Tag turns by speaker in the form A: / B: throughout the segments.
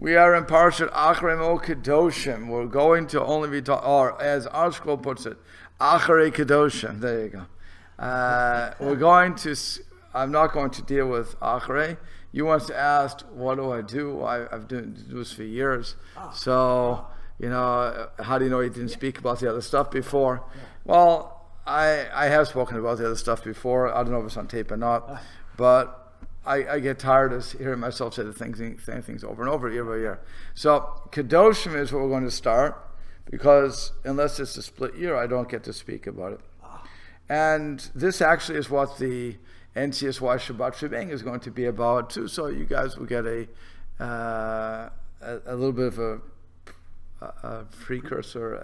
A: We are in Parshat Acharie-Kedoshim. We're going to only be talking, or as our scroll puts it, Acharie-Kedoshim. There you go. We're going to, I'm not going to deal with Acharei. You once asked, what do I do? I've done this for years. So, how do you know you didn't speak about the other stuff before? Well, I have spoken about the other stuff before. I don't know if it's on tape or not, but I get tired of hearing myself say the same things over and over, year by year. So, Kedoshim is what we're going to start, because unless it's a split year, I don't get to speak about it. And this actually is what the NCSY Shabbat Shebang is going to be about too. So you guys will get a little bit of a precursor,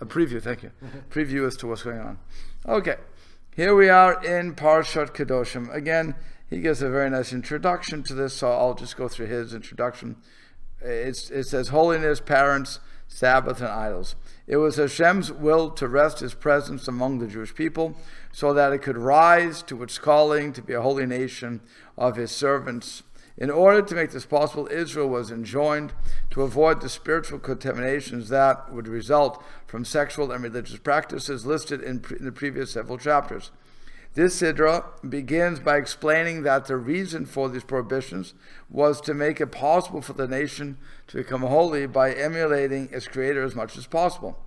A: a preview. Thank you, preview as to what's going on. Okay. Here we are in Parshat Kedoshim. Again, he gives a very nice introduction to this, so I'll just go through his introduction. It says, holiness, parents, Sabbath, and idols. It was Hashem's will to rest his presence among the Jewish people, so that it could rise to its calling to be a holy nation of his servants. In order to make this possible, Israel was enjoined to avoid the spiritual contaminations that would result from sexual and religious practices listed in the previous several chapters. This Sidra begins by explaining that the reason for these prohibitions was to make it possible for the nation to become holy by emulating its creator as much as possible.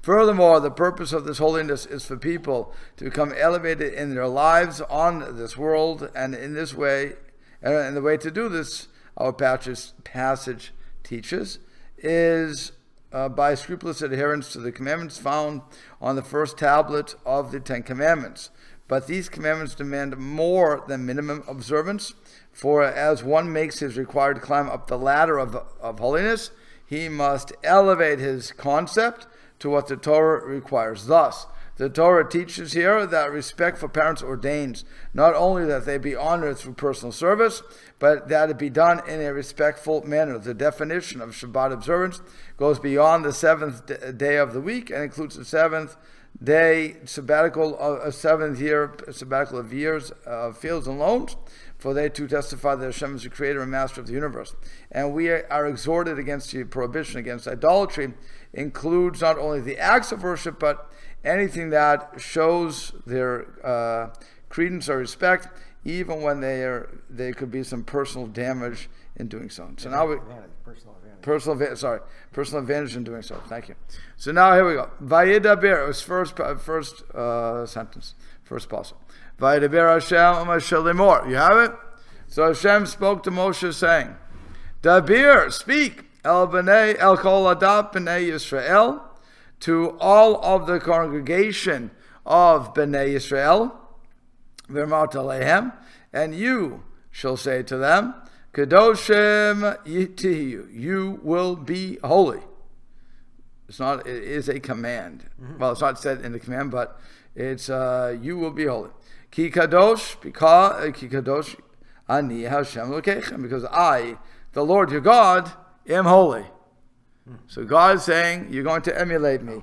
A: Furthermore, the purpose of this holiness is for people to become elevated in their lives on this world, and in this way, and the way to do this, our passage teaches, is by scrupulous adherence to the commandments found on the first tablet of the Ten Commandments. But these commandments demand more than minimum observance, for as one makes his required climb up the ladder of holiness, he must elevate his concept to what the Torah requires. Thus, the Torah teaches here that respect for parents ordains not only that they be honored through personal service, but that it be done in a respectful manner. The definition of Shabbat observance goes beyond the seventh day of the week and includes the seventh day sabbatical, a 7th year sabbatical of years, fields and loans, for they too testify that Hashem is the creator and master of the universe. And we are exhorted against the prohibition against idolatry, includes not only the acts of worship, but anything that shows their credence or respect, even when there could be some personal damage in doing so. So now personal advantage in doing so. Thank you. So now here we go. Vayedaber, it was first sentence, first passage. Vayedaber Hashem Moshe lemor. You have it. So Hashem spoke to Moshe, saying, Dabir, speak, el kol adat b'nei Yisrael, to all of the congregation of Bnei Yisrael, v'emart alehem, and you shall say to them, Kedoshim yitiyu, you will be holy. It is a command. Mm-hmm. Well, it's not said in the command, but it's you will be holy. Ki kadosh ani Hashem lokechem, because I, the Lord your God, am holy. So God is saying, you're going to emulate me.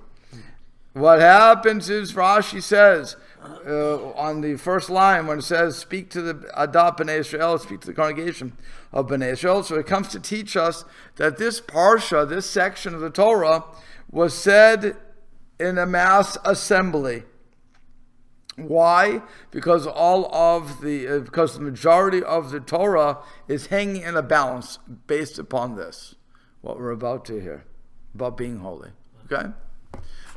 A: What happens is, Rashi says, on the first line, when it says, speak to the Adat B'nai Israel, speak to the congregation of B'nai Israel. So it comes to teach us that this parsha, this section of the Torah, was said in a mass assembly. Why? Because because the majority of the Torah is hanging in a balance based upon this, what we're about to hear, about being holy. Okay?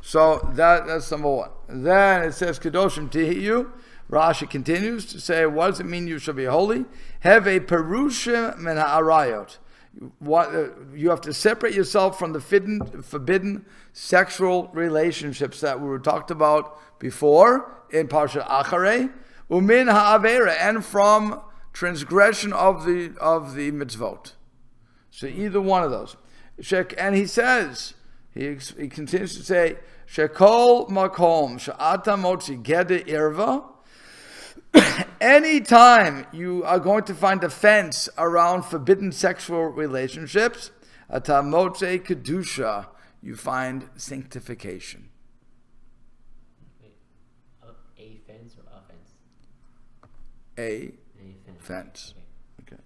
A: So that's number one. Then it says, Kedoshim tihiyu. Rashi continues to say, what does it mean you shall be holy? Have a perushim min ha'arayot. You have to separate yourself from the forbidden sexual relationships that we were talked about before in Parshat Acharei, umin ha'avera, and from transgression of the mitzvot. So either one of those. And he says, he continues to say, Shekol makom she'ata motzi geder irva. Anytime you are going to find a fence around forbidden sexual relationships, ata motzi kedusha, you find sanctification.
B: A fence or offense?
A: A fence. Okay.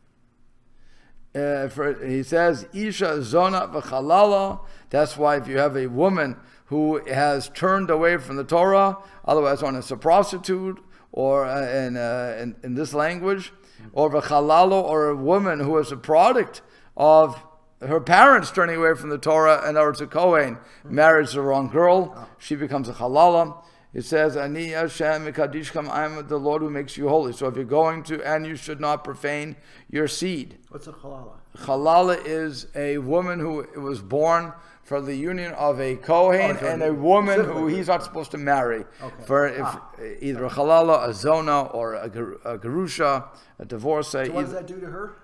A: He says, Isha zona v'chalala. That's why if you have a woman who has turned away from the Torah, otherwise known as a prostitute, or in this language, or v'chalalo, or a woman who is a product of her parents turning away from the Torah, and or it's a Kohen, marries the wrong girl, she becomes a halala. It says, Ani Hashem Mikadishkam, I am the Lord who makes you holy. So if you're going to, and you should not profane your seed.
C: What's a halala?
A: Halala is a woman who was born for the union of a Kohen and a woman who he's not supposed to marry.
C: Okay.
A: For either a halala, a zona, or a gerusha, a divorcee.
C: So what does that do to her?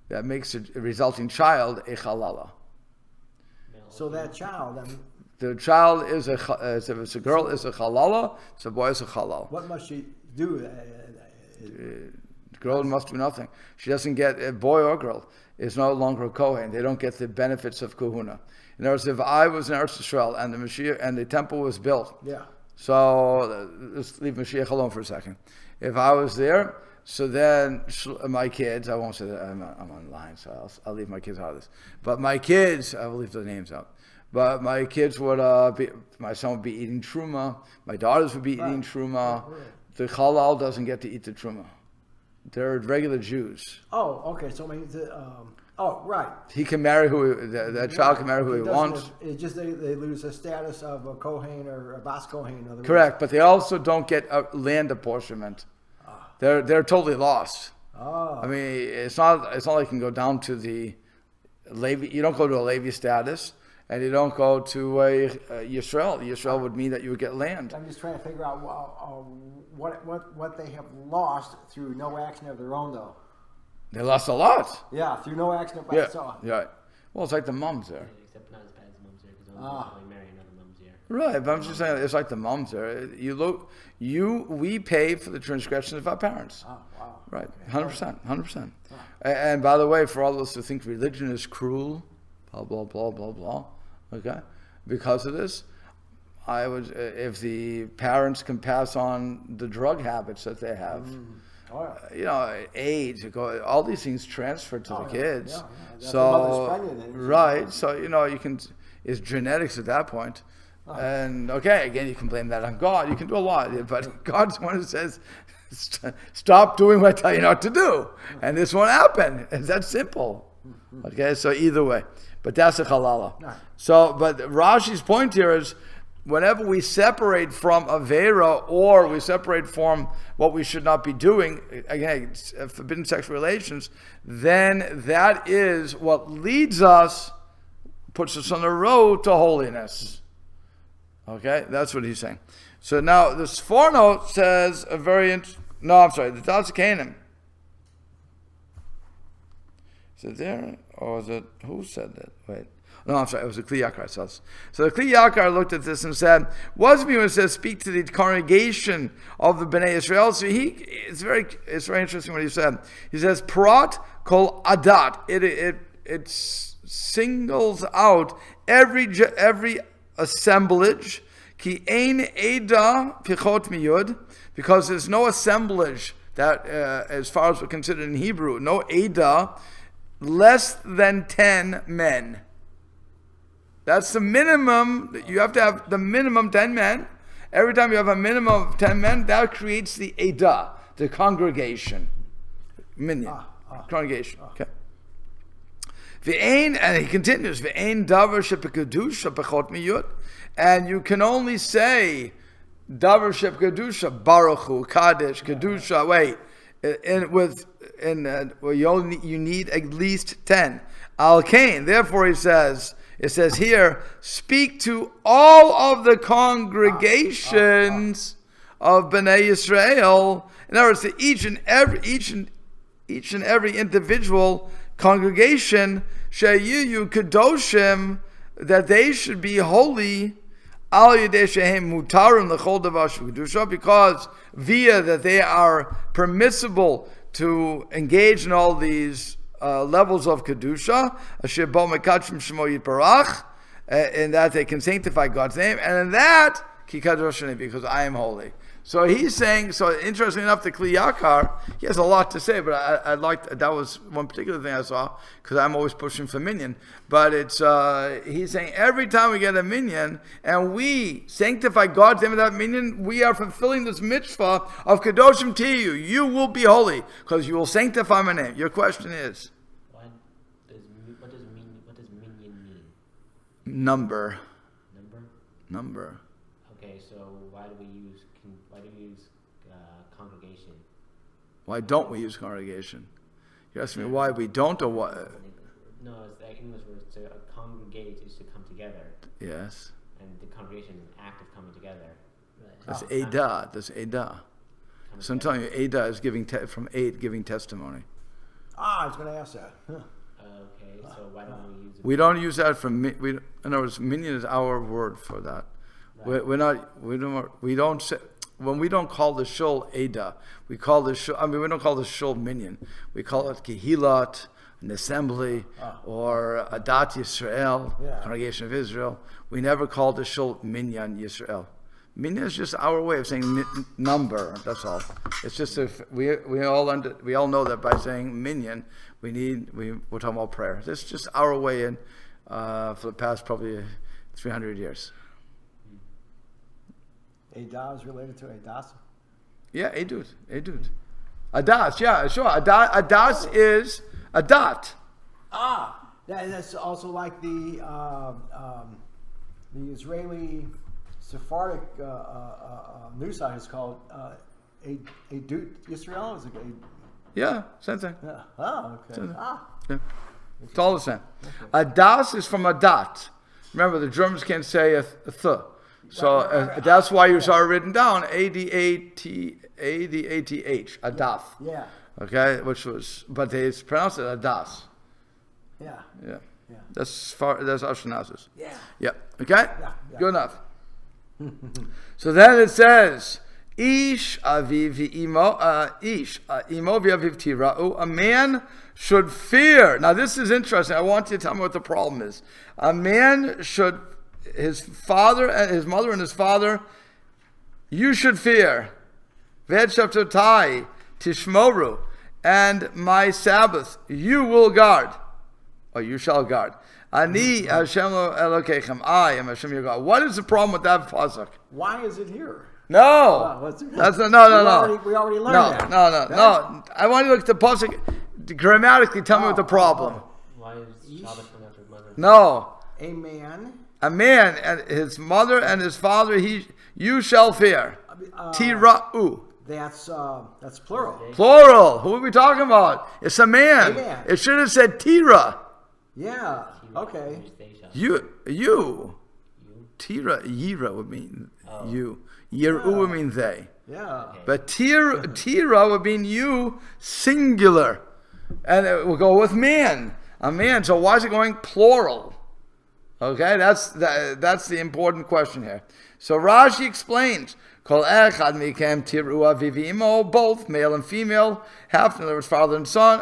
A: That makes a resulting child a halala.
C: So that child,
A: the child is if it's a girl, is a halala. If it's a boy, is a halal.
C: what must she do?
A: The girl must do nothing. She doesn't get, a boy or girl is no longer a Kohen. They don't get the benefits of kahuna. In other words, if I was in Eretz Yisrael and the Mashiach and the temple was built, so let's leave Mashiach alone for a second. If I was there, so then my kids, I won't say that, I'm online, so I'll leave my kids out of this. But my kids, I will leave the names out. But my kids would my son would be eating truma, my daughters would be eating truma. The halal doesn't get to eat the truma. They're regular Jews.
C: Oh, okay. So right.
A: He can marry that child can marry who he wants.
C: It's just they lose the status of a Kohen or a Bas Kohen.
A: Correct, but they also don't get a land apportionment. They're totally lost. I mean, it's not like you can go down to the Levi. You don't go to a Levi status, and you don't go to a Yisrael. Yisrael would mean that you would get land.
C: I'm just trying to figure out what they have lost through no action of their own, though.
A: They lost a lot.
C: Yeah, through no action of
A: their own. Yeah. Well, it's like the mums there.
B: Except not as bad as mums there, because only marry another mums there.
A: Right, but I'm just saying it's like the mums there. We pay for the transgressions of our parents.
C: Oh, wow.
A: Right, 100%. And by the way, for all those who think religion is cruel, blah blah blah blah blah, okay, because of this, if the parents can pass on the drug habits that they have. AIDS, all these things transferred to the kids. So, right, so you can, it's genetics at that point. And okay, again, you can blame that on God. You can do a lot, but God's the one who says, stop doing what I tell you not to do, and this won't happen. It's that simple. Okay, so either way, but that's a halala. So, but Rashi's point here is, whenever we separate from Avera or we separate from what we should not be doing, again, forbidden sexual relations, then that is what leads us, puts us on the road to holiness. Okay, that's what he's saying. So now this footnote says the Taz Canaan. Is it there? Or is it, who said that? Wait. No, I'm sorry, it was the Kli Yakar. So the Kli Yakar looked at this and said, what's when it says speak to the congregation of the Bnei Israel? So it's very interesting what he said. He says, Prat kol adat. It singles out every assemblage. Ki ein eda pichot miyud, because there's no assemblage that, as far as we're considered in Hebrew, no eda, less than 10 men. That's the minimum. You have to have the minimum 10 men. Every time you have a minimum of 10 men, that creates the Eidah, the congregation. Minyan. Congregation. Okay. And he continues, V'ein davar shepekadusha bechot miyut. And you can only say davar shepekadusha, Baruch Hu, Kadesh, Kedusha, you need at least 10. Al Kain. Therefore he says, it says here, speak to all of the congregations of Bnei Yisrael. In other words, to each and every individual congregation, sheyu kedoshim, that they should be holy, al yedei shehem mutarim l'chol davar sheb'kedusha, because via that they are permissible to engage in all these levels of Kedusha, asher bo mekadshim shemo yitbarach, in that they can sanctify God's name, and in that, ki kadosh ani, because I am holy. So he's saying, so interestingly enough, the Kli Yakar, he has a lot to say, but I liked, that was one particular thing I saw, because I'm always pushing for minyan. But it's, he's saying every time we get a minyan, and we sanctify God's name with that minyan, we are fulfilling this mitzvah of Kedoshim to you. You will be holy, because you will sanctify my name. Your question is?
B: What does minyan mean?
A: Number.
B: Number? Okay, so why do we use congregation?
A: Why don't we use congregation? You're asking me why we don't, or what?
B: No, it's the English word. So congregate is to come together.
A: Yes.
B: And the congregation is an act of coming together.
A: That's Eidah. That's Eidah. So I'm telling you, Eidah is giving giving testimony.
C: I was going to ask that. Huh.
B: Okay, so why don't we use it?
A: We don't use that for in other words, minyan is our word for that. Right. We don't say, when we don't call the shul Eidah, we call the shul, we don't call the shul minyan. We call it Kehilat, an assembly, or Adat Yisrael, congregation of Israel. We never call the shul minyan Yisrael. Minyan is just our way of saying number. That's all. It's just we all know that by saying minyan, we're talking about prayer. That's just our way in for the past probably 300 years.
C: Eidah is related to Adas?
A: Yeah, Edut. Adas, yeah, sure. Adas is Adat.
C: That's also like the Israeli Sephardic news site is called Edut Yisrael. Is it?
A: Yeah, same thing.
C: Yeah. Oh, okay.
A: Yeah. It's all the same. Okay. Adas is from Adat. Remember, the Germans can't say a th. So that's why you saw it written down Adath, Adaf.
C: Yeah.
A: Okay, but they pronounce it Adas.
C: Yeah.
A: That's Ashkenazis.
C: Yeah.
A: Yeah. Okay. Yeah. Good enough. So then it says, Ish aviv imo, imo v'aviv tira'u. A man should fear. Now this is interesting. I want you to tell me what the problem is. A man should. His father and his mother and his father, you should fear. V'etshavtotai tishmoru, and my Sabbath you will guard, or you shall guard. Ani Hashem Elokechem, I am Hashem your God. What is the problem with that pasuk?
C: Why is it here?
A: No, that's no.
C: We already learned that.
A: No. I want you to look at the pasuk grammatically. Tell me what the problem.
B: Why is Shabbat coming after mother?
A: No.
C: A
A: man and his mother and his father, you shall fear. Tira'u.
C: That's plural.
A: Plural. Who are we talking about? It's a man.
C: Amen.
A: It should have said Tira.
C: Yeah. Okay.
A: You. Tira, Yira would mean you. Yiru would mean they.
C: Yeah.
A: But Tira would mean you, singular. And it will go with man. A man. So why is it going plural? Okay, that's the important question here. So Rashi explains, Kol echad mikem tiru aviv imo, both male and female, have to, in other words, father and son,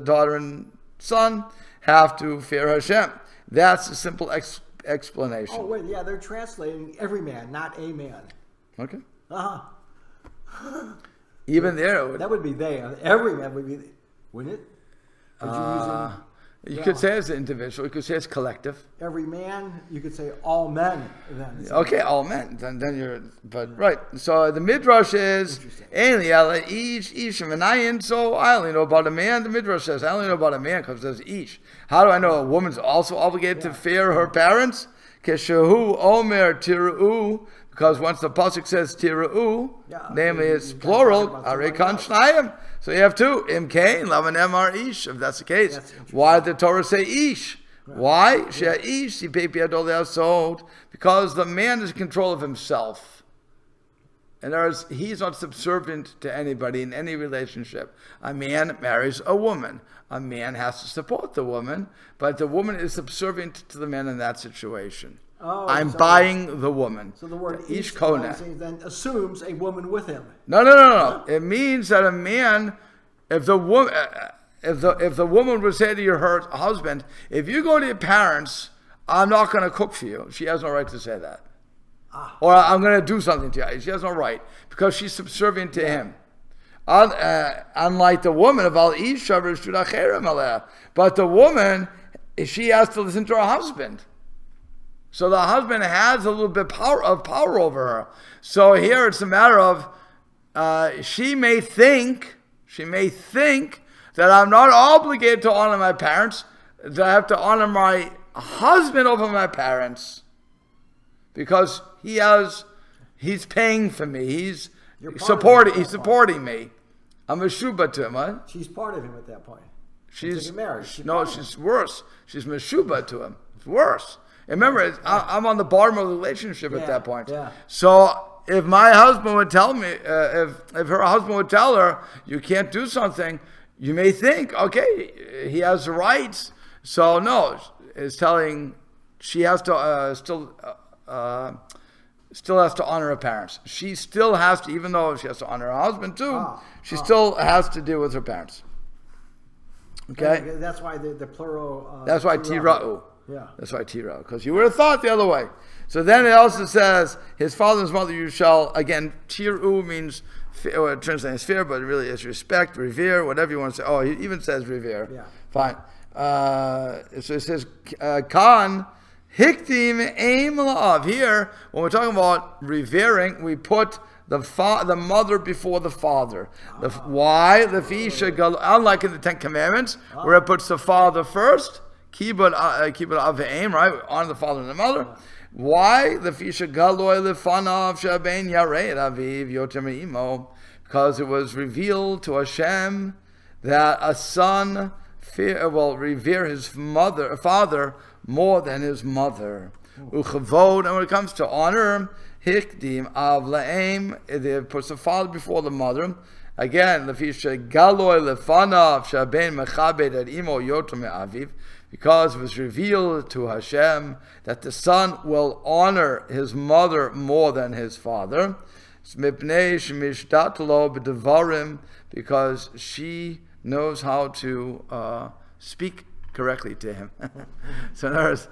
A: daughter and son, have to fear Hashem. That's a simple explanation.
C: Oh wait, yeah, they're translating every man, not a man.
A: Okay.
C: Uh-huh.
A: Even there,
C: that would be they. Every man would be, wouldn't it?
A: You could say it's individual. You could say it's collective.
C: Every man. You could say all men. Then
A: okay, all men. Then you're. But right. So the midrash is So I only know about a man. The midrash says I only know about a man because it says each. How do I know a woman's also obligated to fear her parents? Keshahu omer tiru. Because once the pasuk says tira'u, namely it's plural, arekan shnayim. So you have two, imkain, lavanem ar ish, if that's the case. Why did the Torah say ish? Right. Why? She'ish, because the man is in control of himself. In other words, he's not subservient to anybody in any relationship. A man marries a woman. A man has to support the woman, but the woman is subservient to the man in that situation. I'm buying the woman.
C: So the word
A: ish kona
C: then assumes a woman with him.
A: No. It means that a man, if the woman would say to her husband, if you go to your parents, I'm not going to cook for you. She has no right to say that. Or I'm going to do something to you. She has no right because she's subservient to him. Unlike the woman of Al Isha, but the woman, she has to listen to her husband. So the husband has a little bit of power over her. So here it's a matter of she may think that I'm not obligated to honor my parents, that I have to honor my husband over my parents because he's paying for me. He's supporting me. I'm a shuba to him. Huh?
C: She's part of him at that point.
A: She's
C: married.
A: she's worse. She's meshuba to him. It's worse. And remember, I'm on the bottom of the relationship at that point.
C: Yeah.
A: So if my husband would tell me, if her husband would tell her, you can't do something, you may think, okay, he has the rights. So no, it's telling she has to still has to honor her parents. She still has to, even though she has to honor her husband too, she still has to deal with her parents. Okay?
C: And that's why the plural...
A: that's why tira'u.
C: Yeah.
A: That's why tira'u. Because you would have thought the other way. So then it also says, his father and his mother you shall, again, tira'u means, translated as fear, but it really is respect, revere, whatever you want to say. Oh, he even says revere.
C: Yeah.
A: Fine. So it says, kan, hiktim aim la'av. Here, when we're talking about revering, we put the mother before the father. Why? Unlike in the Ten Commandments, where it puts the father first, kibud av'aim, right? Honor the father and the mother. Why? Because it was revealed to Hashem that a son will revere his father more than his mother. Uchavod, and when it comes to honor, hikdim av la'im, it puts the father before the mother. Again, lefisha galoy lefanav shaben mechabed ad imo yotam aviv, because it was revealed to Hashem that the son will honor his mother more than his father. Because she knows how to speak correctly to him. So in other words,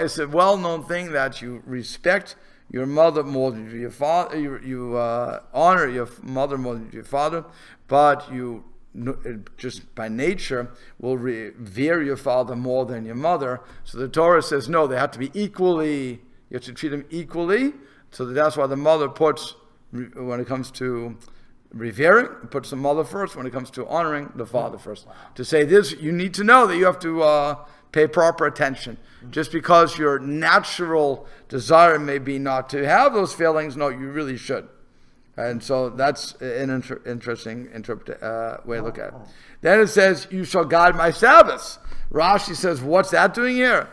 A: it's a well-known thing that you respect your mother more than your father, you honor your mother more than your father, but you just by nature will revere your father more than your mother. So the Torah says no, they have to be equally, you have to treat them equally. So that's why the mother puts, when it comes to revering, puts the mother first. When it comes to honoring, the father first. Wow. To say this, you need to know that you have to pay proper attention. Just because your natural desire may be not to have those feelings, no, you really should. And so that's an interesting way to look at it. Then it says, you shall guard my Sabbaths. Rashi says, what's that doing here?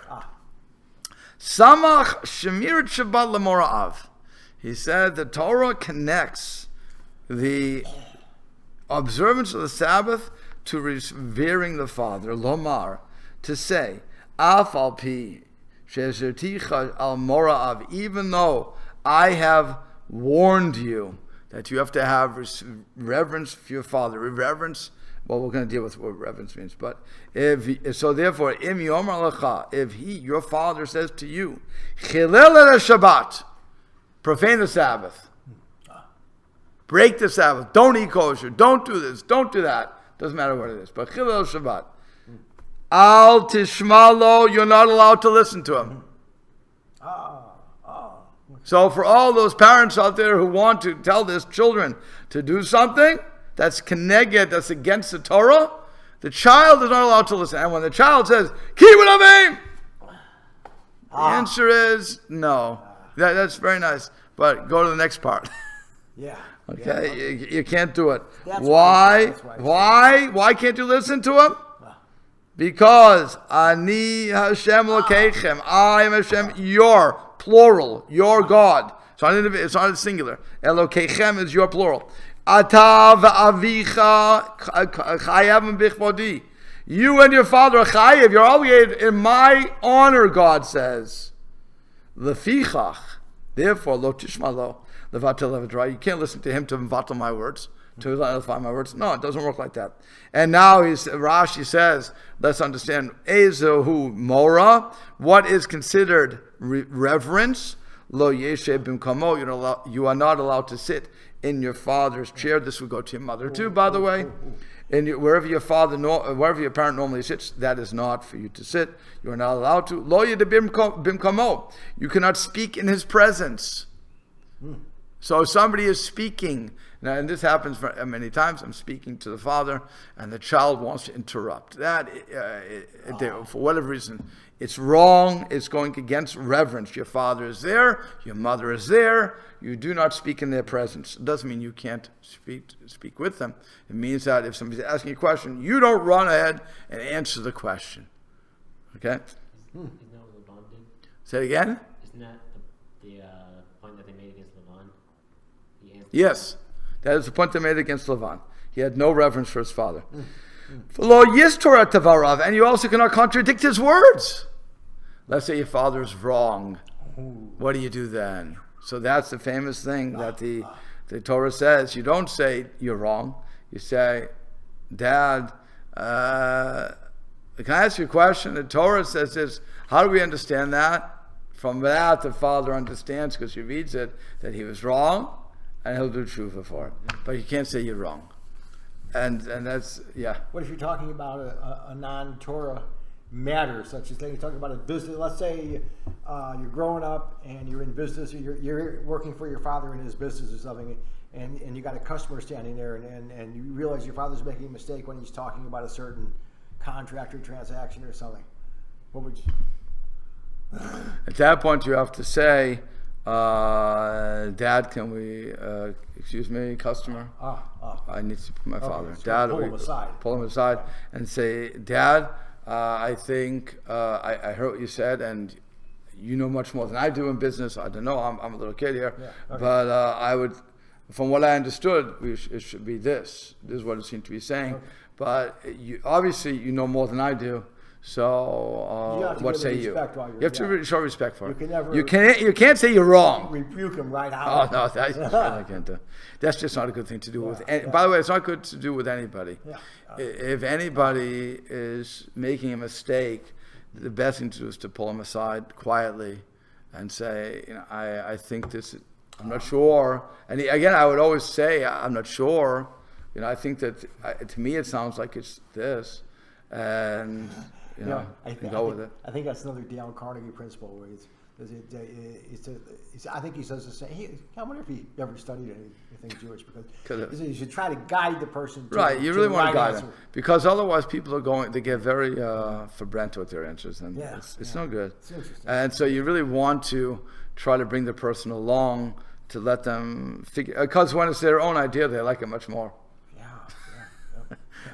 A: Samach shemirat Shabbat lemora'av. He said the Torah connects the observance of the Sabbath to revering the father. Lomar, to say, af al pi shezerticha al mora'av, even though I have warned you that you have to have reverence for your father. Reverence, well, we're going to deal with what reverence means. But therefore, im yomar lecha, if your father says to you, chilel Shabbat, profane the Sabbath, break the Sabbath, don't eat kosher, don't do this, don't do that. Doesn't matter what it is. But chilel Shabbat, al tishmalo, you're not allowed to listen to him. So for all those parents out there who want to tell their children to do something that's keneged, that's against the Torah, the child is not allowed to listen. And when the child says, Kibbud Avim, the answer is no. That's very nice. But go to the next part.
C: Yeah.
A: Okay? Yeah. You can't do it.
C: Why?
A: Why can't you listen to him? Because Ani Hashem Lokeichem, I am Hashem, your plural, your God. So it's not a singular. Elokeichem is your plural. Ata v'avicha chayavim bichvodi. You and your father are chayav. You're obligated in my honor, God says. Lefichach. Therefore, lo tishmalo levatel levadraй. You can't listen to him to vatel my words, to nullify my words. No, it doesn't work like that. And now Rashi says, let's understand, Ezohu Mora, what is considered reverence, Lo yeshe bimkamo. You are not allowed to sit in your father's chair. This would go to your mother too, by the way. And wherever your parent normally sits, that is not for you to sit. You are not allowed to. Lo yede bimkamo. You cannot speak in his presence. So if somebody is speaking, now, and this happens many times, I'm speaking to the father, and the child wants to interrupt. That, for whatever reason, it's wrong. It's going against reverence. Your father is there. Your mother is there. You do not speak in their presence. It doesn't mean you can't speak with them. It means that if somebody's asking a question, you don't run ahead and answer the question. Okay?
B: Isn't that what Lavan did?
A: Say it again?
B: Isn't that the point that they made against Lavan?
A: Yes. That is the point they made against Lavan. He had no reverence for his father. Lo yis Torah tavarav, and you also cannot contradict his words. Let's say your father is wrong. What do you do then? So that's the famous thing that the Torah says. You don't say you're wrong. You say, Dad, can I ask you a question? The Torah says this. How do we understand that? From that, the father understands, because he reads it, that he was wrong, and he'll do tshuva for it. But you can't say you're wrong. And that's, yeah.
C: What if you're talking about a non-Torah matter, such as you're talking about a business? Let's say you're growing up and you're in business, or you're working for your father in his business or something, and you got a customer standing there, and you realize your father's making a mistake when he's talking about a certain contract or transaction or something. What would you...
A: At that point, you have to say, Dad, can we, excuse me, customer? I need to speak to my father.
C: So
A: Dad,
C: pull him aside
A: and say, Dad, I think I heard what you said, and you know much more than I do in business. I don't know. I'm a little kid here, but I would, from what I understood, it should be this. This is what it seemed to be saying. Okay. But obviously, you know more than I do. So what say you? You have to show respect for it. You can't say you're wrong.
C: Rebuke him right out.
A: Oh no, I can't do. That's just not a good thing to do with. By the way, it's not good to do with anybody. If anybody is making a mistake, the best thing to do is to pull him aside quietly and say, I think this. I'm not sure. And again, I would always say, I'm not sure. I think that to me it sounds like it's this, and.
C: I think that's another Dale Carnegie principle, where I think he says the same. I wonder if he ever studied anything Jewish, because you should try to guide the person.
A: You really want to guide them, because otherwise people they get very verbrent with their answers, and it's no good. It's interesting. And so you really want to try to bring the person along to let them figure, because when it's their own idea, they like it much more.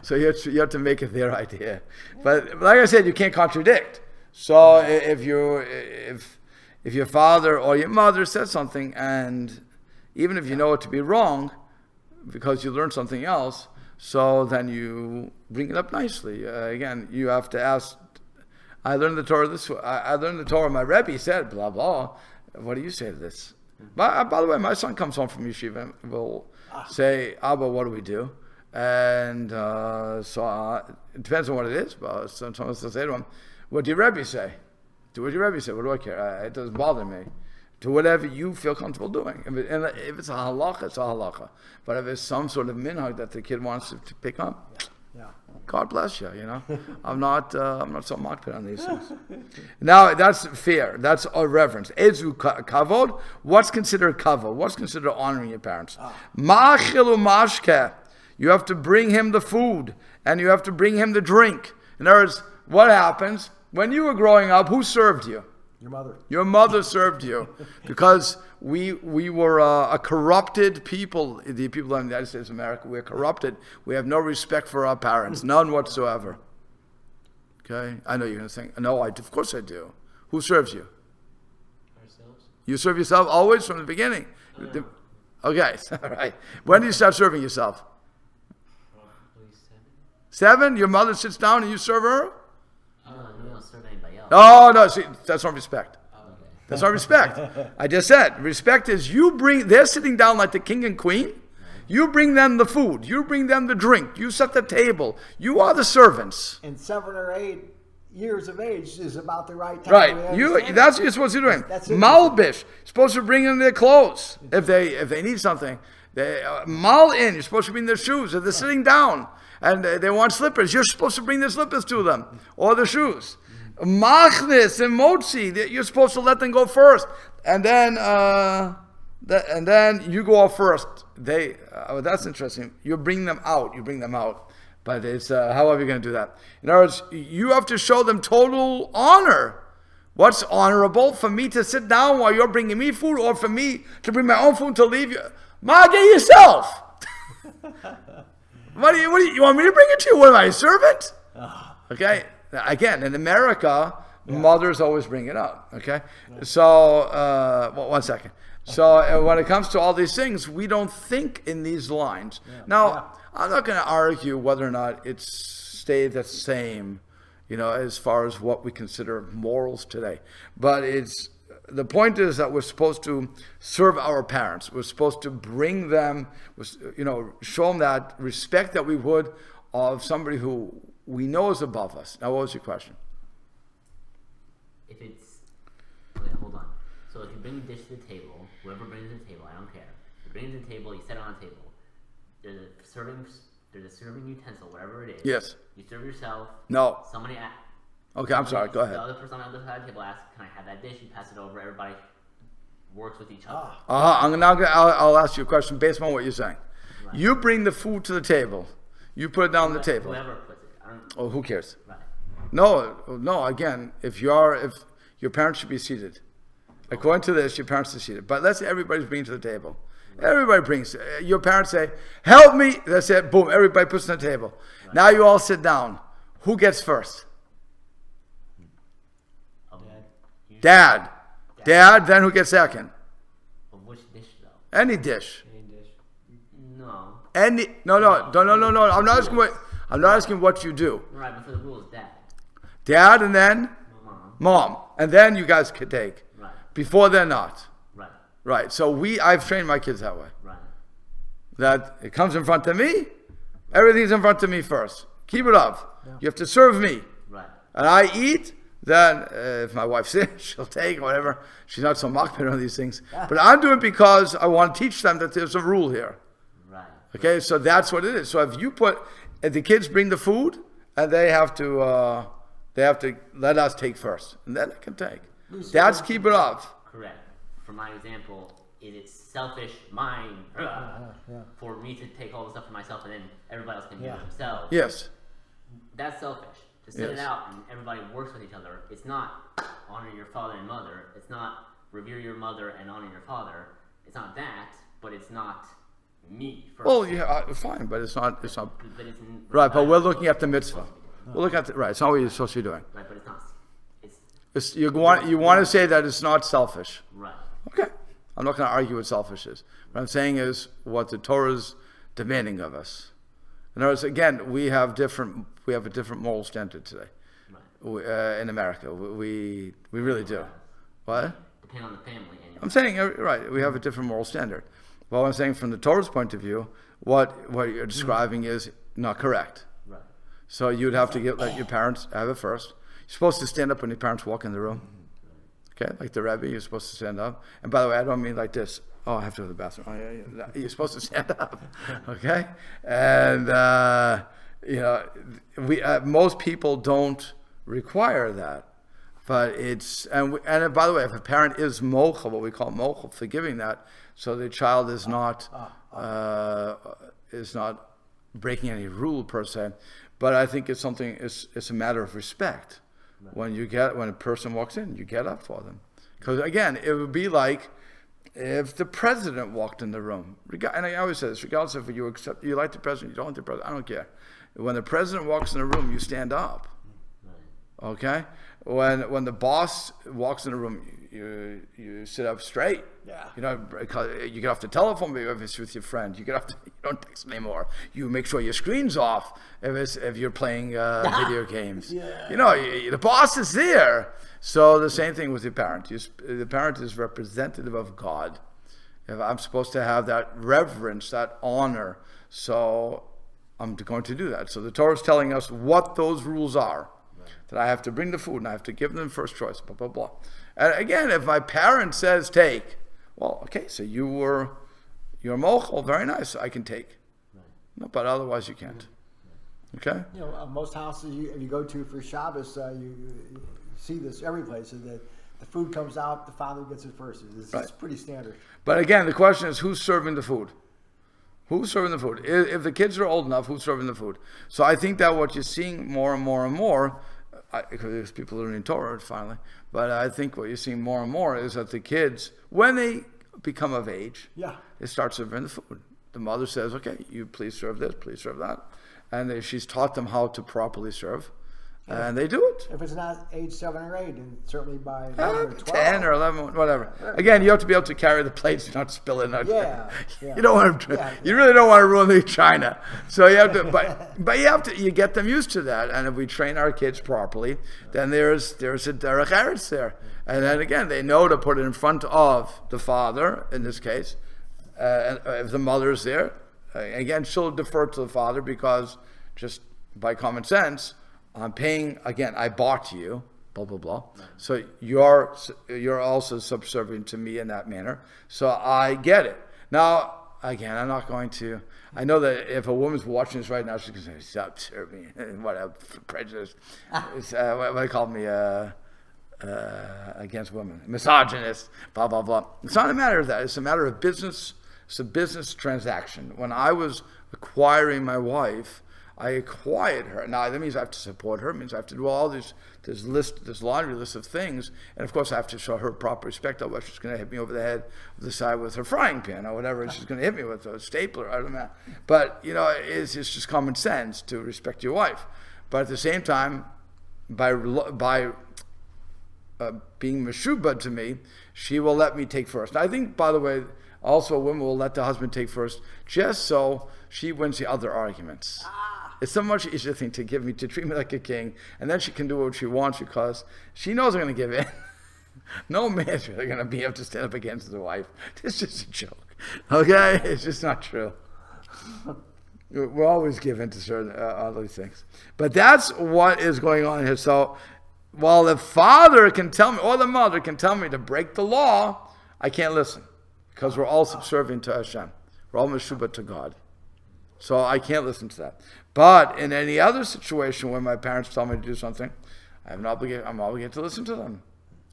A: So you have to make it their idea, but like I said, you can't contradict. So if your father or your mother says something, and even if you know it to be wrong, because you learned something else, so then you bring it up nicely. Again, you have to ask. I learned the Torah this way. I learned the Torah. My Rebbe said blah blah. What do you say to this? By the way, my son comes home from yeshiva and will say, Abba, what do we do? And so it depends on what it is. But sometimes I'll say to him, what do your Rebbe say? Do what your Rebbe say. What do I care? It doesn't bother me. Do whatever you feel comfortable doing. And if it's a halacha, it's a halacha. But if it's some sort of minhag that the kid wants to pick up, God bless you. I'm not so makpid on these things. Now that's fear. That's a reverence. Ezu kavod. What's considered kavod? What's considered honoring your parents? Ma'achilu mashke. You have to bring him the food, and you have to bring him the drink. In other words, what happens when you were growing up? Who served you?
C: Your mother.
A: Your mother served you, because we were a corrupted people. The people in the United States of America, we're corrupted. We have no respect for our parents, none whatsoever. Okay, I know you're going to think, no, of course I do. Who serves you?
B: Ourselves.
A: You serve yourself always from the beginning. Okay, all right. When do you start serving yourself? 7? Your mother sits down and you serve her?
B: We don't serve anybody else.
A: Oh, no, see, that's not respect.
B: Okay.
A: That's not respect. I just said, respect is they're sitting down like the king and queen. You bring them the food. You bring them the drink. You set the table. You are the servants.
C: And 7 or 8, years of age is about the right time.
A: Right,
C: to
A: you.
C: understand
A: That's
C: it.
A: what you're supposed to be doing.
C: That's it.
A: Malbish. You're supposed to bring in their clothes if they need something. They mal in. You're supposed to bring their shoes. If they're sitting down and they want slippers, you're supposed to bring their slippers to them or their shoes. Machnis and motzi. You're supposed to let them go first, and then you go off first. That's interesting. You bring them out. But it's how are you going to do that? In other words, you have to show them total honor. What's honorable for me to sit down while you're bringing me food, or for me to bring my own food to leave you? Ma, get yourself. What do you want me to bring it to you? What am I, a servant? Okay. Again, in America, mothers always bring it up. Okay. So, 1 second. So when it comes to all these things, we don't think in these lines. Now, I'm not going to argue whether or not it's stayed the same, as far as what we consider morals today. But the point is that we're supposed to serve our parents. We're supposed to bring them, show them that respect that we would of somebody who we know is above us. Now, what was your question?
D: Okay, hold on. So if you bring a dish to the table, whoever brings it to the table, I don't care. You bring it to the table, you set it on the table. There's a serving utensil, whatever it is.
A: Yes.
D: You serve yourself.
A: No.
D: Somebody
A: Okay, I'm sorry. Go ahead.
D: The other person on the other side of the table asks, "Can I have that dish?" You pass it over. Everybody works with each other.
A: I'll ask you a question based on what you're saying.
D: Right.
A: You bring the food to the table. You put it down on the table.
D: Whoever puts it.
A: Who cares?
D: Right.
A: No. Again, if your parents should be seated. According to this, your parents are seated. But let's say everybody's bringing to the table. Everybody brings. Your parents say, "Help me." That's it. Boom. Everybody puts it on the table. Right. Now you all sit down. Who gets first? Dad. Then who gets second?
D: Of which dish though?
A: Any dish.
D: No.
A: No. I'm not asking what you do.
D: Right, but for the rule is dad.
A: Dad, and then mom, and then you guys could take.
D: Right.
A: Before they're not.
D: Right.
A: So I've trained my kids that way.
D: Right.
A: That it comes in front of me, everything's in front of me first. Keep it up. Yeah. You have to serve me.
D: Right.
A: And I eat. Then, if my wife's in, she'll take whatever. She's not so machmir on these things. But I'm doing it because I want to teach them that there's a rule here.
D: Right. Okay,
A: so that's what it is. So if the kids bring the food, and they have to let us take first, and then they can take. That's keep it up.
D: Correct. For my example, is it selfish for me to take all the stuff for myself, and then everybody else can do it themselves?
A: Yes.
D: That's selfish. To set it out and everybody works with each other. It's not honor your father and mother. It's not revere your mother and honor your father. It's not that, but it's not me first.
A: Well, yeah, fine, but it's not. But
D: right,
A: but we're looking at the mitzvah. We're looking at it's not what you're supposed to be doing.
D: Right, but it's not.
A: You want to say that it's not selfish.
D: Right.
A: Okay. I'm not going to argue what selfish is. What I'm saying is what the Torah is demanding of us. In other words, again, we have a different moral standard today. Right. In America, we really do. What?
D: Depending on the family. Anyway.
A: I'm saying right. We have a different moral standard. Well, I'm saying from the Torah's point of view, what you're describing is not correct.
D: Right.
A: So you'd have to let your parents have it first. You're supposed to stand up when your parents walk in the room. Okay, like the Rebbe, you're supposed to stand up. And by the way, I don't mean like this. Oh, I have to go to the bathroom. Oh, yeah. You're supposed to stand up. Okay? And, most people don't require that. But and by the way, if a parent is mochel, what we call mochel, forgiving that, so the child is not breaking any rule per se. But I think it's a matter of respect. When a person walks in, you get up for them. Because again, it would be like if the president walked in the room. And I always say this, regardless of you like the president, you don't like the president, I don't care. When the president walks in the room, you stand up. Okay? When the boss walks in the room, you sit up straight. Yeah. You get off the telephone if it's with your friend. You don't text anymore. You make sure your screen's off if you're playing video games. Yeah. The boss is there. So the same thing with your parent. The parent is representative of God. If I'm supposed to have that reverence, that honor, so I'm going to do that. So the Torah is telling us what those rules are. Right. that I have to bring the food and I have to give them first choice, blah, blah, blah. And again, if my parent says take, well, okay, so you're mochel, very nice, I can take. No, but otherwise you can't. Okay?
C: Most houses you go to for Shabbos, you see this every place. The food comes out, the father gets it first. It's pretty standard.
A: But again, the question is, who's serving the food? Who's serving the food? If the kids are old enough, who's serving the food? So I think that what you're seeing more and more and more, because people are learning Torah finally, but I think what you're seeing more and more is that the kids, when they become of age, they start serving the food. The mother says, okay, you please serve this, please serve that. And she's taught them how to properly serve. And they do it.
C: If it's not age 7 or 8, and certainly by 11 or 12.
A: 10 or 11, whatever. Again, you have to be able to carry the plates and not spill it. You don't want to. You really don't want to ruin the china. So you have to, but you have to. You get them used to that. And if we train our kids properly, then there's a derech eretz there. And then again, they know to put it in front of the father in this case. And if the mother's there, again, she'll defer to the father because just by common sense. I'm paying, again, I bought you, blah, blah, blah. So you're also subservient to me in that manner. So I get it. Now, again, I'm not going to, I know that if a woman's watching this right now, she's going to say, subserve me, whatever, prejudice. What they call me, against women, misogynist, blah, blah, blah. It's not a matter of that. It's a matter of business. It's a business transaction. When I was acquiring my wife, I acquired her. Now that means I have to support her. It means I have to do all this laundry list of things, and of course I have to show her proper respect. Otherwise, she's going to hit me over the head with the side with her frying pan or whatever. She's going to hit me with a stapler. I don't know. But it's just common sense to respect your wife. But at the same time, by being meshubah to me, she will let me take first. I think, by the way, also a woman will let the husband take first, just so she wins the other arguments. It's so much easier thing to treat me like a king, and then she can do what she wants because she knows I'm going to give in. No man's really going to be able to stand up against the wife. It's just a joke. Okay? It's just not true. We'll always give in to certain other things. But that's what is going on here. So while the father can tell me, or the mother can tell me to break the law, I can't listen because we're all subservient to Hashem. We're all meshubah to God. So I can't listen to that. But in any other situation where my parents tell me to do something, I'm obligated to listen to them,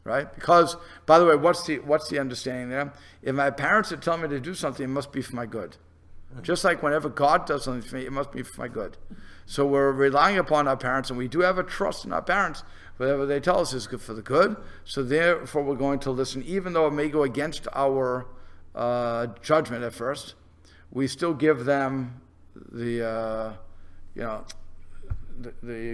A: right? Because, by the way, what's the understanding there? If my parents are telling me to do something, it must be for my good. Just like whenever God does something for me, it must be for my good. So we're relying upon our parents, and we do have a trust in our parents. Whatever they tell us is good for the good. So therefore, we're going to listen, even though it may go against our judgment at first. We still give them the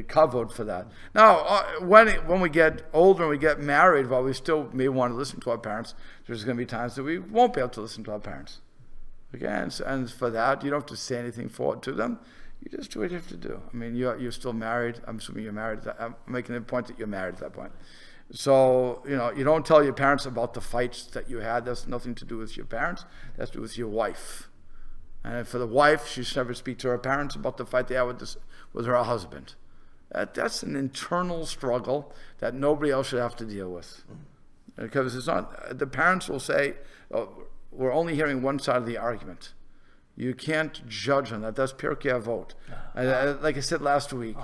A: kavod for that. Now, when we get older and we get married, while we still may want to listen to our parents, there's going to be times that we won't be able to listen to our parents. Again, and for that, you don't have to say anything to them. You just do what you have to do. I mean, you're still married. I'm assuming you're married. I'm making the point that you're married at that point. So, you don't tell your parents about the fights that you had. That's nothing to do with your parents. That's to do with your wife. And for the wife, she should never speak to her parents about the fight they had with her husband. That's an internal struggle that nobody else should have to deal with. Because it's not, the parents will say, we're only hearing one side of the argument. You can't judge on that. That's Pirkei Avot. Like I said last week,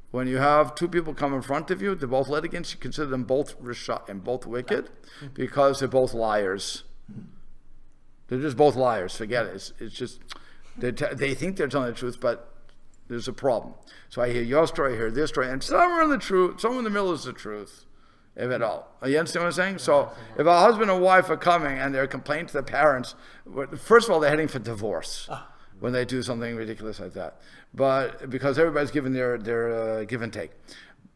A: when you have two people come in front of you, they're both litigants, you consider them both Risha and both wicked because they're both liars. They're just both liars. Forget it. It's just they think they're telling the truth, but there's a problem. So I hear your story, I hear this story, and somewhere in the truth, somewhere in the middle is the truth, if at all. You understand what I'm saying? So if a husband and wife are coming and they're complaining to their parents, first of all, they're heading for divorce when they do something ridiculous like that. But because everybody's giving their give and take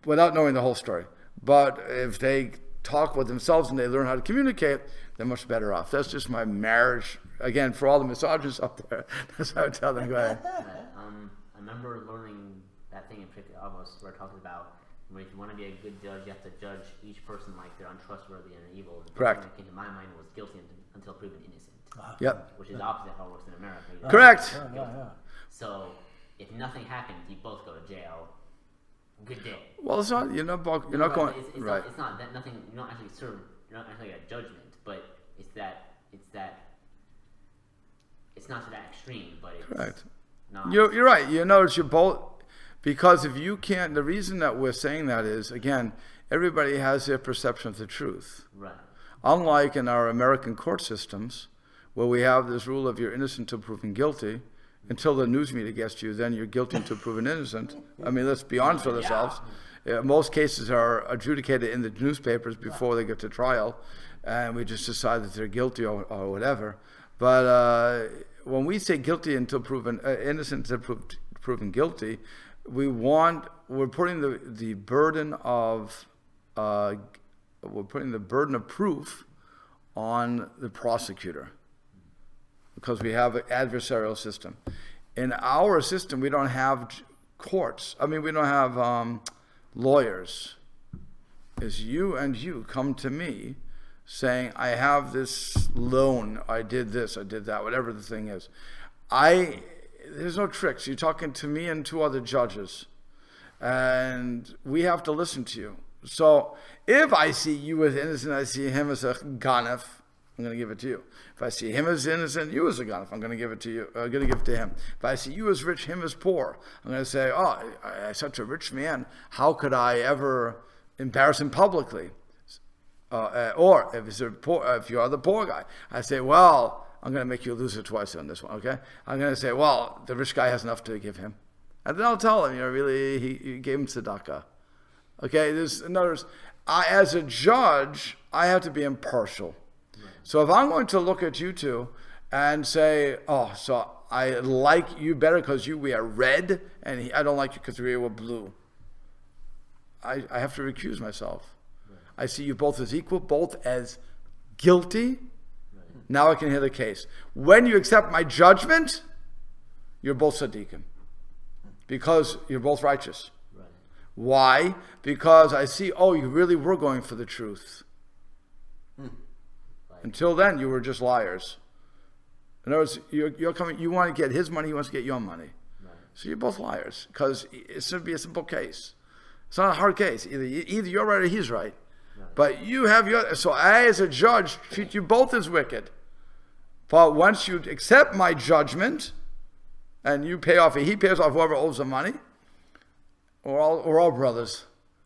A: without knowing the whole story. But if they talk with themselves and they learn how to communicate, they're much better off. That's just my marriage. Again, for all the misogynists up there, that's how I tell them. Go ahead.
D: I remember learning that thing in Pirkei Avos where it talks about if you want to be a good judge, you have to judge each person like they're untrustworthy and evil. The
A: Correct.
D: thing that came to my mind was guilty until proven innocent.
A: Yep.
D: Which is opposite how it works in America.
A: Correct.
D: So if nothing happens, you both go to jail. good day.
A: Well, it's not. You're not going.
D: It's
A: Right.
D: It's not that nothing. You're not actually served. You're not actually at judgment, but it's that. It's not to that extreme, but it's
A: Correct.
D: not.
A: You're right. You notice you're both, because if you can't, the reason that we're saying that is, again, everybody has their perception of the truth.
D: Right.
A: Unlike in our American court systems, where we have this rule of you're innocent until proven guilty, until the news media gets you, then you're guilty until proven innocent. I mean, let's be honest with ourselves. Most cases are adjudicated in the newspapers before they get to trial, and we just decide that they're guilty or whatever. But when we say guilty until proven innocent until proven guilty, we're putting the burden of proof on the prosecutor, because we have an adversarial system. In our system, we don't have courts. I mean, we don't have lawyers. It's you and you come to me saying, I have this loan, I did this, I did that, whatever the thing is. There's no tricks. You're talking to me and two other judges, and we have to listen to you. So if I see you as innocent, I see him as a ganef, I'm going to give it to you. If I see him as innocent, you as a ganef, I'm going to give it to you. I'm going to give it to him. If I see you as rich, him as poor, I'm going to say, oh, I'm such a rich man. How could I ever embarrass him publicly? Or if you are the poor guy, I say, well, I'm going to make you a loser twice on this one, okay? I'm going to say, well, the rich guy has enough to give him. And then I'll tell him, really, he gave him tzedakah. Okay, as a judge, I have to be impartial. Right. So if I'm going to look at you two and say, oh, so I like you better because you wear red, and I don't like you because you wear blue, I have to recuse myself. Right. I see you both as equal, both as guilty. Right. Now I can hear the case. When you accept my judgment, you're both tzaddikim, because you're both righteous. Right. Why? Because I see, oh, you really were going for the truth. Right. Until then, you were just liars. In other words, you're coming. You want to get his money, he wants to get your money. Right. So you're both liars, because it should be a simple case. It's not a hard case. Either you're right or he's right. Right. But you have your. So I, as a judge, treat you both as wicked. But once you accept my judgment, and you pay off, he pays off whoever owes the money, we're all brothers.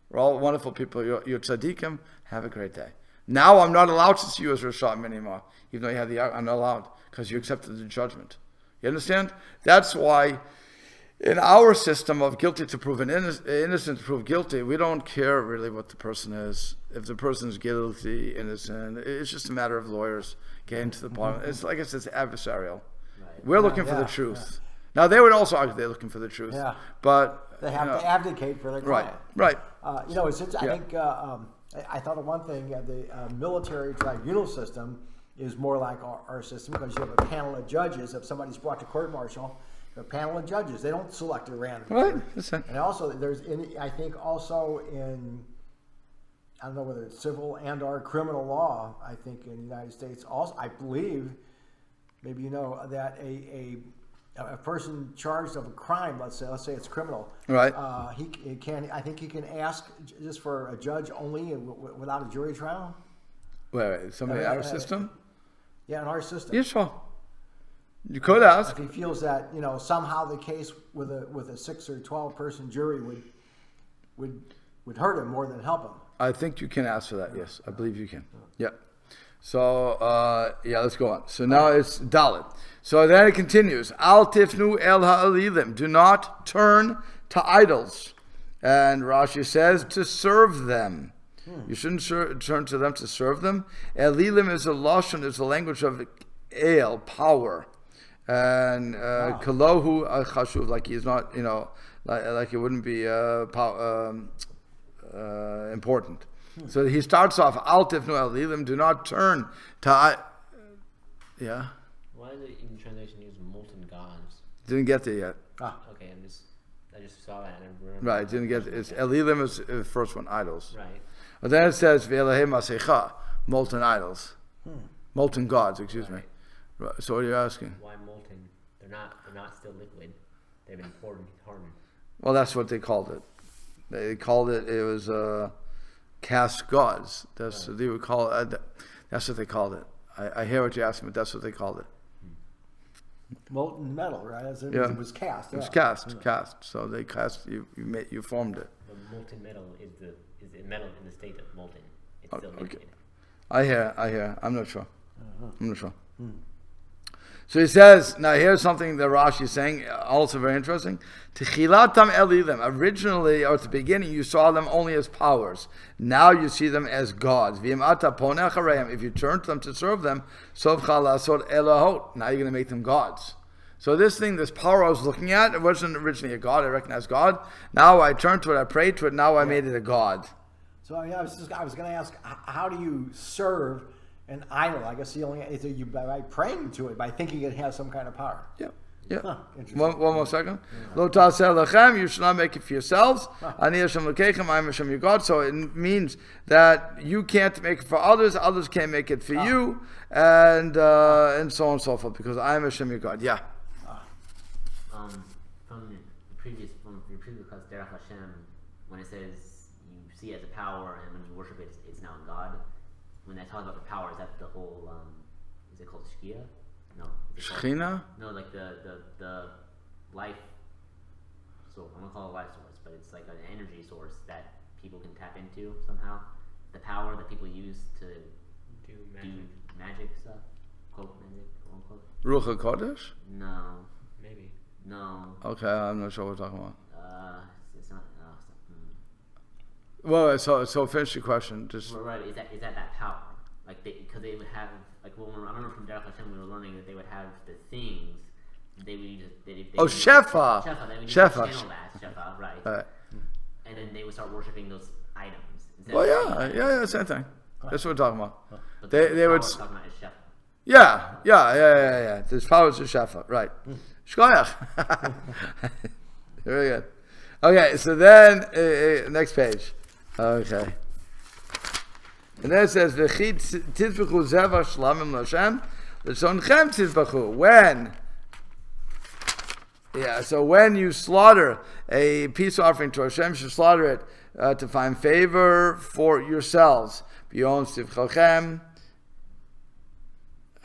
A: We're all wonderful people. You're tzaddikim. Have a great day. Now I'm not allowed to see you as Risham anymore, even though you had I'm not allowed, because you accepted the judgment. You understand? That's why in our system of guilty to prove innocent to prove guilty, we don't care really what the person is. If the person is guilty, innocent, it's just a matter of lawyers getting to the bottom. It's like I said, it's adversarial. Right. We're looking for the truth. Yeah. Now they would also argue they're looking for the truth. Yeah. But
C: they have to advocate for their client.
A: Right.
C: Since I think I thought of one thing. The military tribunal system is more like our system, because you have a panel of judges. If somebody's brought to court-martial, a panel of judges. They don't select a random.
A: Right.
C: And also, I think also in, I don't know whether it's civil and or criminal law, I think in the United States also, I believe, maybe you know, that a person charged of a crime, let's say it's criminal,
A: right?
C: I think he can ask just for a judge only without a jury trial.
A: Wait, somebody in our system?
C: Yeah, in our system.
A: Yeah, sure. You could ask.
C: If he feels that somehow the case with a 6 or 12 person jury would hurt him more than help him.
A: I think you can ask for that. Yes, I believe you can. Yeah. So let's go on. So now it's Dalet. So then it continues. Al tifnu el ha'alilim. Do not turn to idols. And Rashi says to serve them. You shouldn't turn to them to serve them. Elilim is a lashon, is the language of el, power. And kalohu chashuv, like he's not, like it wouldn't be important. So he starts off, Al tifnu elilim, do not turn to yeah.
B: Why does it in translation use molten gods?
A: Didn't get there yet.
B: Okay, I just saw that.
A: Right, didn't get it. It's elilim is the first one, idols.
B: Right.
A: But then it says ve'elahei masecha, molten idols, molten gods. Excuse me. Right. So what are you asking?
B: Why molten? They're not still liquid. They've been hardened.
A: Well, that's what they called it. They called it. It was cast gods. That's what they would call it. That's what they called it. I hear what you're asking, but that's what they called it.
C: Molten metal, right? As in,
A: Yeah.
C: It was cast.
A: It was
C: yeah.
A: cast. So they cast you formed it.
B: The molten metal is the metal in the state of molten. It's still
A: Okay.
B: liquid.
A: I hear. I'm not sure. So he says, now here's something that Rashi is saying, also very interesting. Techilatam elilim. Originally, or at the beginning, you saw them only as powers. Now you see them as gods. V'imata poneh achareim. If you turn to them to serve them, sovcha lasot elahot. Now you're going to make them gods. So this power I was looking at, it wasn't originally a god. I recognized God. Now I turned to it, I prayed to it. Now I made it a god.
C: So I was going to ask, how do you serve an idol? I guess you by praying to it, by thinking it has some kind of power.
A: Yeah.
C: Interesting.
A: One more second. Lo ta'aseh lechem, you should not make it for yourselves. Ani Hashem Elokeichem, I am Hashem your God. So it means that you can't make it for others, others can't make it for you, and so on and so forth, because I am Hashem your God. Yeah.
D: From your previous class, Derech Hashem, when it says you see it as a power, and when you worship it, it's now God. When they talk about the power, is that the whole? Is it called Shkia? No.
A: Shechina?
D: No, like the life. So I'm gonna call it a life source, but it's like an energy source that people can tap into somehow. The power that people use to
B: Do
D: do magic stuff. Quote magic, quote unquote.
A: Ruach HaKodesh?
D: No.
B: Maybe.
D: No.
A: Okay, I'm not sure what we're talking about.
D: It's not.
A: Well, so finish your question. Just
D: Right. Is that power? Like because they would have I remember from Derech Hashem we were learning that they would have the things they would use.
A: Shefa.
D: Shefa. They would use
A: Shefa.
D: channel that Shefa, right?
A: Right.
D: And then they would start worshiping those items.
A: Well, yeah, same thing. That's what we're talking about.
D: But
A: They
D: the
A: would.
D: power we're talking about is Shefa.
A: Yeah. There's powers of Shefa, right? Shkoyach. Very good. Okay, so then next page. Okay. And then it says, "V'chi tizbachu zevach shlamim l'Hashem, l'shonchem tizbachu." So when you slaughter a peace offering to Hashem, you should slaughter it to find favor for yourselves. B'yom tzivchachem.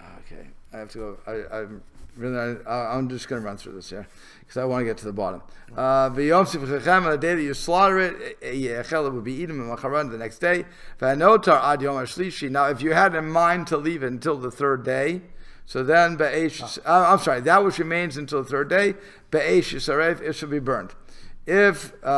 A: Okay, I have to go. I'm just going to run through this here because I want to get to the bottom. V'yom tzivchachem, on the day that you slaughter it, it would be eaten the next day. V'anotar ad yom hashlishi. Now, if you had in mind to leave it until the third day, so then that which remains until the third day, be'esh yisaref, it should be burned. If you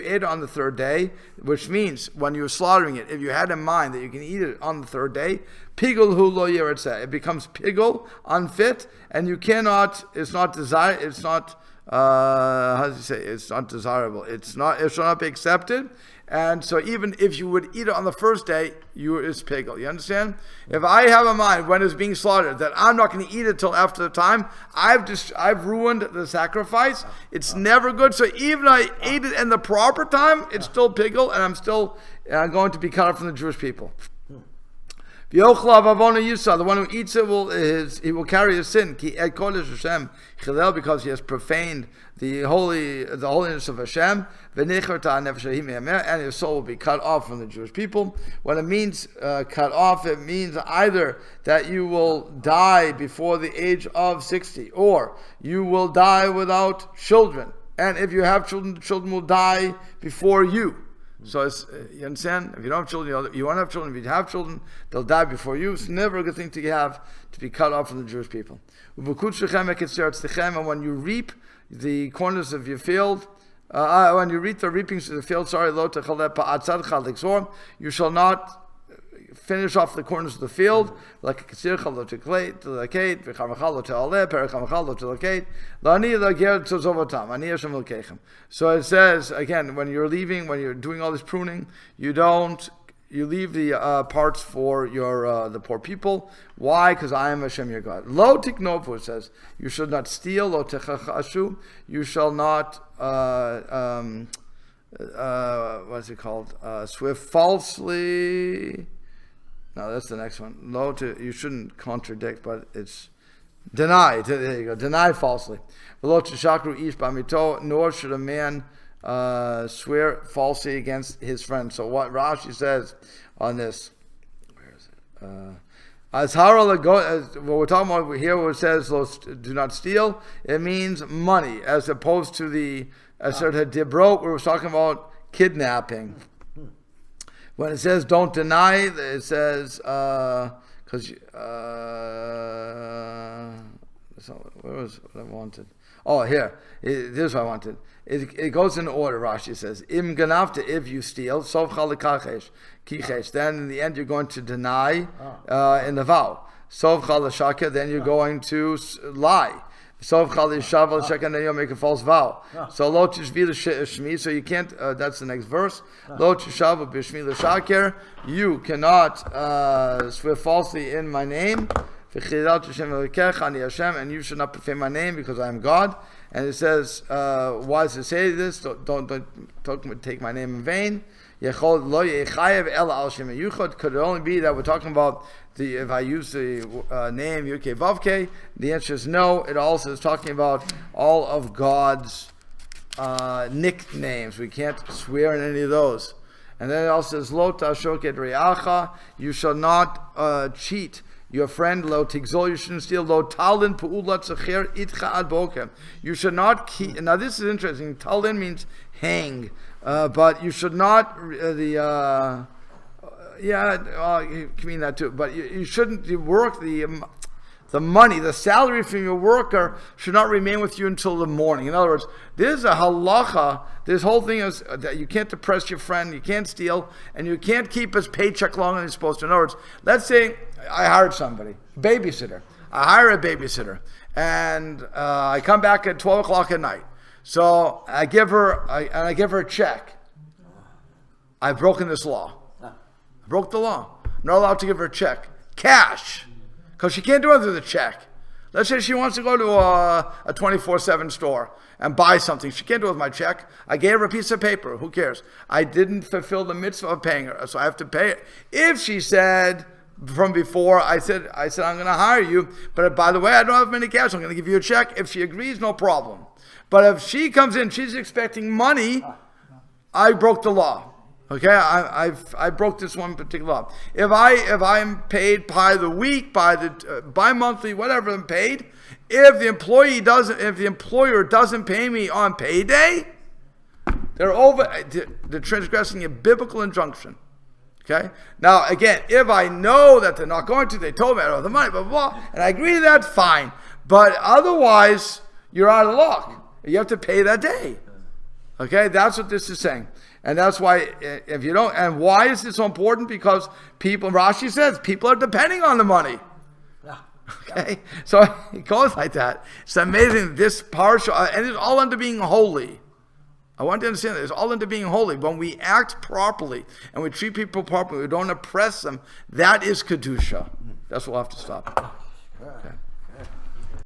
A: ate it on the third day, which means when you're slaughtering it, if you had in mind that you can eat it on the third day, pigul hu lo yeretzeh, it becomes pigul, unfit, and you cannot. It's not desire. It's not. How does he say? It's not desirable. It shall not be accepted. And so even if you would eat it on the first day, it's pigul. You understand? If I have in mind when it's being slaughtered that I'm not going to eat it till after the time, I've ruined the sacrifice. It's never good. So even if I ate it in the proper time, it's still pigul, and I'm still going to be cut off from the Jewish people. The one who eats it he will carry a sin because he has profaned the holiness of Hashem, and his soul will be cut off from the Jewish people. When it means cut off, it means either that you will die before the age of 60, or you will die without children. And if you have children, the children will die before you. So you understand? If you don't have children, you won't have children. If you have children, they'll die before you. It's never a good thing to have, to be cut off from the Jewish people. And when you reap the corners of your field, when you reap the reapings of the field, you shall not finish off the corners of the field, like a kasir chalo to lakate, v'chamachalo to aleh, perichamachalo to lakate, lani lager to zovotam, ani Hashem Elokeichem. So it says again, when you're doing all this pruning, you leave the parts for your the poor people. Why? Because I am Hashem your God. Lo tiknovu, it says, you should not steal. Lo techachashu, you shall not what's it called? Swear falsely. No, that's the next one. You shouldn't contradict, but it's Deny. There you go. Deny falsely. Nor should a man swear falsely against his friend. So what Rashi says on this, where is it? What we're talking about here, where it says do not steal, it means money, as opposed to the Aseret HaDibrot, where we're talking about kidnapping. When it says don't deny, it says because where was what I wanted? Oh, here. Here's what I wanted. It goes in order. Rashi says, "Im ganavta, if you steal, sov chalikachesh kichesh." Then in the end, you're going to deny in the vow. Sov chalashaka, then you're going to lie. Sov chalishav shaka, then you'll make a false vow. So lo tishvi l'shmi. So you can't. That's the next verse. Lo tishav b'shmi l'shaker. You cannot swear falsely in my name. And you should not profane my name because I am God. And it says, why does it say this? Don't take my name in vain. Could it only be that we're talking about if I use the name Yudke Vavke? The answer is no. It also is talking about all of God's nicknames. We can't swear in any of those. And then it also says, Lo tashok et re'acha. You shall not cheat your friend. Lo tigzol, you shouldn't steal. Lo talin pu'ulat zacher itcha ad bokem. You should not keep. Now this is interesting. Talin means hang, but you should not you can mean that too. But you shouldn't work the money, the salary from your worker should not remain with you until the morning. In other words, there's a halacha. This whole thing is that you can't depress your friend, you can't steal, and you can't keep his paycheck longer than you're supposed to. In other words, let's say I hired somebody, babysitter. I hire a babysitter, and I come back at 12 o'clock at night. So I give her a check. I've broken this law. I broke the law. I'm not allowed to give her a check. Cash. Because she can't do it through the check. Let's say she wants to go to a 24/7 store and buy something. She can't do it with my check. I gave her a piece of paper. Who cares? I didn't fulfill the mitzvah of paying her, so I have to pay it. If she said from before, I said I'm going to hire you, but by the way, I don't have many cash. I'm going to give you a check. If she agrees, no problem. But if she comes in, she's expecting money, I broke the law. Okay, I broke this one particular law. If I'm paid by the week, by the bi-monthly, whatever I'm paid, if the employer doesn't pay me on payday, they're transgressing a biblical injunction. Okay. Now again, if I know that they're not going to, they told me I don't have the money, blah blah blah, and I agree to that, fine. But otherwise, you're out of luck. You have to pay that day. Okay, that's what this is saying. And that's why, if you don't, and why is this so important? Because Rashi says, people are depending on the money. Okay, so it goes like that. It's amazing, this parsha, and it's all under being holy. I want to understand that it's all into being holy. When we act properly, and we treat people properly, we don't oppress them, that is Kedusha. That's what we'll have to stop. Okay.